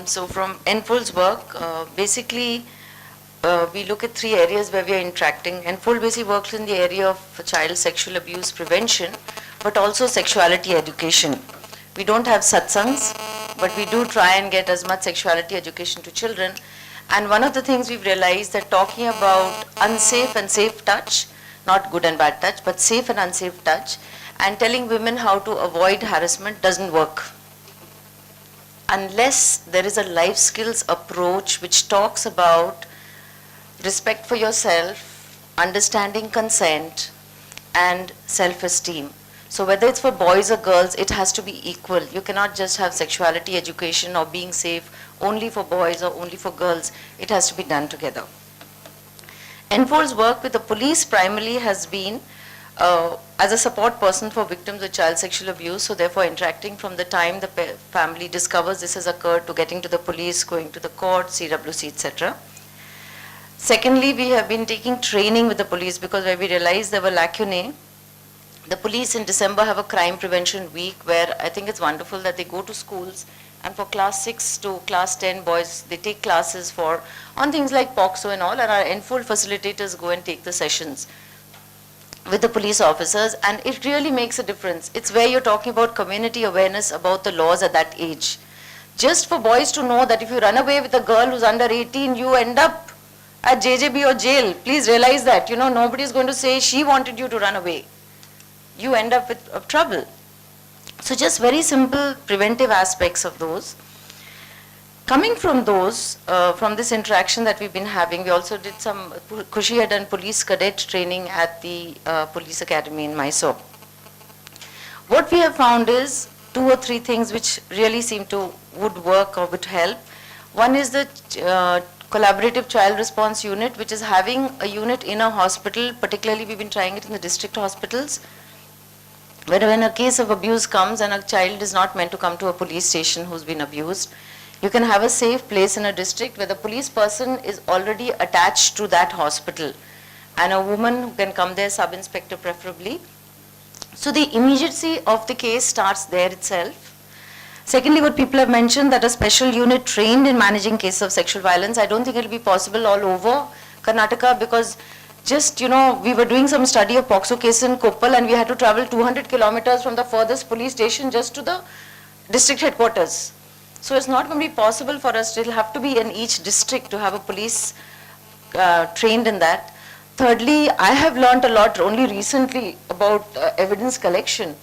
So from NFOL's work, basically we look at three areas where we are interacting. NFOL basically works in the area of child sexual abuse prevention, but also sexuality education. We don't have satsangs, but we do try and get as much sexuality education to children. And one of the things we've realized that talking about unsafe and safe touch, not good and bad touch, but safe and unsafe touch, and telling women how to avoid harassment doesn't work unless there is a life skills approach which talks about respect for yourself, understanding consent, and self-esteem. So whether it's for boys or girls, it has to be equal. You cannot just have sexuality education or being safe only for boys or only for girls. It has to be done together. NFOL's work with the police primarily has been as a support person for victims of child sexual abuse, so therefore interacting from the time the family discovers this has occurred to getting to the police, going to the court, CWC, etc. Secondly, we have been taking training with the police because where we realized there were lacunae. The police in December have a crime prevention week where I think it's wonderful that they go to schools and for class 6 to class 10 boys, they take classes on things like POXO and all, and our NFOL facilitators go and take the sessions with the police officers, and it really makes a difference. It's where you're talking about community awareness about the laws at that age. Just for boys to know that if you run away with a girl who's under 18, you end up at JJB or jail. Please realize that. Nobody is going to say she wanted you to run away. You end up with trouble. So just very simple preventive aspects of those. Coming from those, from this interaction that we've been having, we also did some, Khushi had done police cadet training at the police academy in Mysore. What we have found is 2 or 3 things which really would work or would help. One is the collaborative child response unit, which is having a unit in a hospital, particularly we've been trying it in the district hospitals, where when a case of abuse comes and a child is not meant to come to a police station who's been abused, you can have a safe place in a district where the police person is already attached to that hospital and a woman who can come there, sub-inspector preferably. So the immediacy of the case starts there itself. Secondly, what people have mentioned that a special unit trained in managing cases of sexual violence, I don't think it will be possible all over Karnataka because just, we were doing some study of POXO case in Koppal and we had to travel 200 kilometers from the furthest police station just to the district headquarters. So it's not going to be possible for us. It'll have to be in each district to have a police trained in that. Thirdly, I have learned a lot only recently about evidence collection.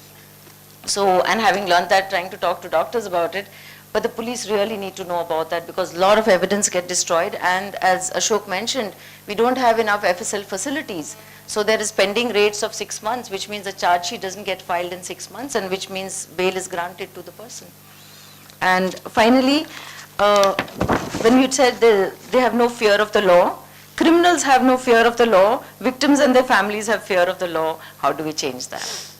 So, and having learned that, trying to talk to doctors about it, but the police really need to know about that because a lot of evidence get destroyed, and as Ashok mentioned, we don't have enough FSL facilities. So there is pending rates of 6 months, which means the charge sheet doesn't get filed in 6 months, and which means bail is granted to the person. And finally, when you said they have no fear of the law, criminals have no fear of the law, victims and their families have fear of the law. How do we change that?